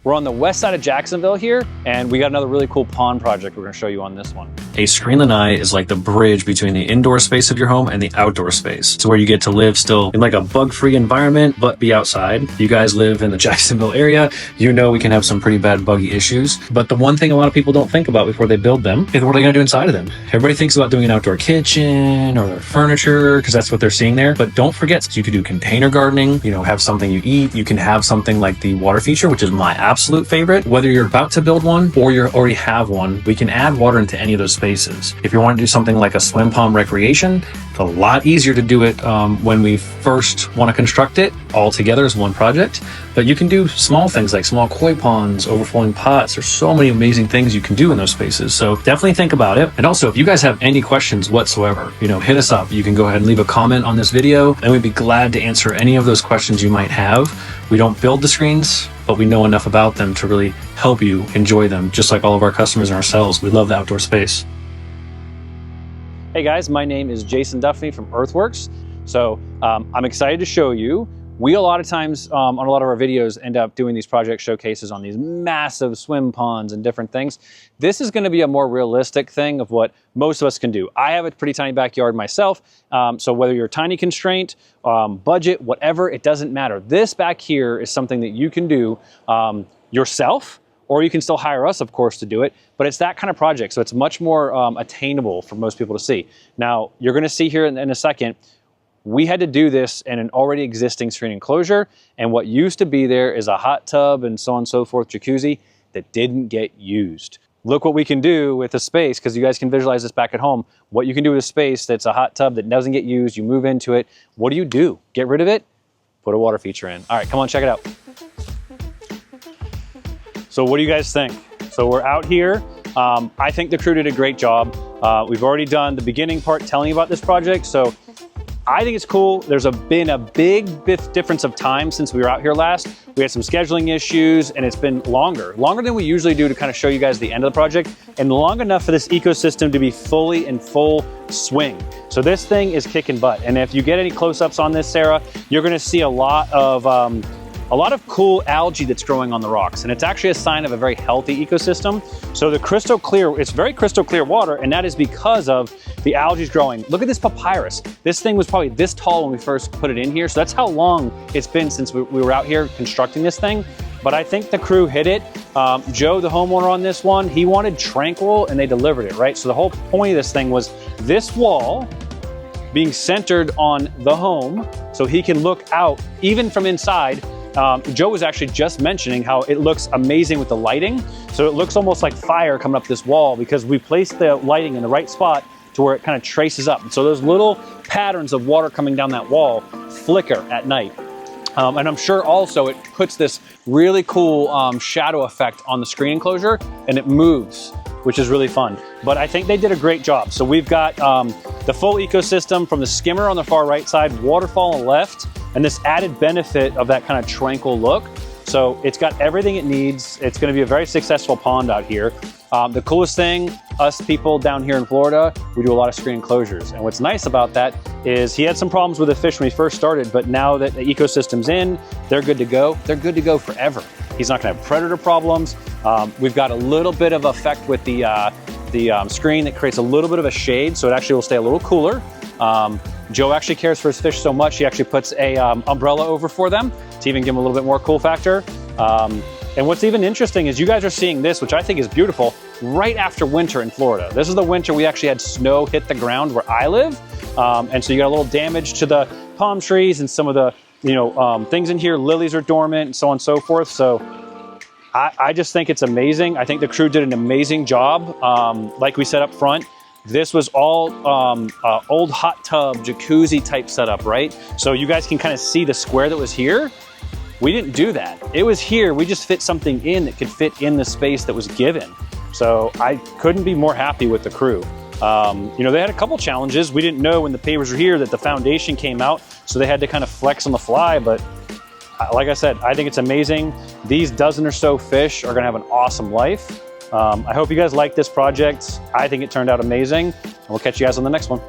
We're on the west side of Jacksonville here, and we got another really cool pond project we're gonna show you on this one. A screen lanai is like the bridge between the indoor space of your home and the outdoor space. It's where you get to live still in like a bug-free environment, but be outside. You guys live in the Jacksonville area. You know we can have some pretty bad buggy issues. But the one thing a lot of people don't think about before they build them is what are they gonna do inside of them? Everybody thinks about doing an outdoor kitchen or furniture because that's what they're seeing there. But don't forget, you could do container gardening, you know, have something you eat. You can have something like the water feature, which is my absolute favorite. Whether you're about to build one or you already have one, we can add water into any of those spaces. If you want to do something like a swim pond recreation, it's a lot easier to do it when we first want to construct it all together as one project. But you can do small things like small koi ponds, overflowing pots. There's so many amazing things you can do in those spaces. So definitely think about it. And also, if you guys have any questions whatsoever, you know, hit us up. You can go ahead and leave a comment on this video, and we'd be glad to answer any of those questions you might have. We don't build the screens, but we know enough about them to really help you enjoy them, just like all of our customers and ourselves. We love the outdoor space. Hey guys, my name is Jason Duffy from Earthworks. So I'm excited to show you. We a lot of times on a lot of our videos end up doing these project showcases on these massive swim ponds and different things. This is going to be a more realistic thing of what most of us can do. I have a pretty tiny backyard myself, so whether you're tiny constraint, budget, whatever, it doesn't matter. This back here is something that you can do yourself, or you can still hire us, of course, to do it, but it's that kind of project, so it's much more attainable for most people to see. Now, you're gonna see here in a second, we had to do this in an already existing screen enclosure, and what used to be there is a hot tub and so on and so forth, jacuzzi, that didn't get used. Look what we can do with a space, because you guys can visualize this back at home, what you can do with a space that's a hot tub that doesn't get used, you move into it, what do? Get rid of it? Put a water feature in. All right, come on, check it out. So what do you guys think? So we're out here. I think the crew did a great job. We've already done the beginning part telling you about this project. So I think it's cool. There's been a big difference of time since we were out here last. We had some scheduling issues and it's been longer than we usually do to kind of show you guys the end of the project, and long enough for this ecosystem to be fully in full swing. So this thing is kicking butt. And if you get any close-ups on this, Sarah, you're gonna see a lot of cool algae that's growing on the rocks, and it's actually a sign of a very healthy ecosystem. So the crystal clear, it's very crystal clear water, and that is because of the algae growing. Look at this papyrus. This thing was probably this tall when we first put it in here, so that's how long it's been since we were out here constructing this thing. But I think the crew hit it. Joe, the homeowner on this one, he wanted tranquil, and they delivered it, right? So the whole point of this thing was this wall being centered on the home, so he can look out even from inside. Joe was actually just mentioning how it looks amazing with the lighting. So it looks almost like fire coming up this wall because we placed the lighting in the right spot to where it kind of traces up. And so those little patterns of water coming down that wall flicker at night. And I'm sure also it puts this really cool shadow effect on the screen enclosure, and it moves, which is really fun. But I think they did a great job. So we've got the full ecosystem from the skimmer on the far right side, waterfall on the left, and this added benefit of that kind of tranquil look. So it's got everything it needs. It's gonna be a very successful pond out here. The coolest thing, us people down here in Florida, we do a lot of screen enclosures. And what's nice about that is he had some problems with the fish when he first started, but now that the ecosystem's in, they're good to go. They're good to go forever. He's not gonna have predator problems. We've got a little bit of effect with the screen that creates a little bit of a shade, so it actually will stay a little cooler. Joe actually cares for his fish so much, he actually puts a umbrella over for them to even give them a little bit more cool factor. And what's even interesting is you guys are seeing this, which I think is beautiful, right after winter in Florida. This is the winter we actually had snow hit the ground where I live. And so you got a little damage to the palm trees and some of the things in here. Lilies are dormant and so on and so forth. So I just think it's amazing. I think the crew did an amazing job. Like we said up front, this was all old hot tub, jacuzzi type setup, right? So you guys can kind of see the square that was here. We didn't do that. It was here, we just fit something in that could fit in the space that was given. So I couldn't be more happy with the crew. They had a couple challenges. We didn't know when the pavers were here that the foundation came out, so they had to kind of flex on the fly, but like I said, I think it's amazing. These dozen or so fish are gonna have an awesome life. I hope you guys like this project. I think it turned out amazing, and we'll catch you guys on the next one.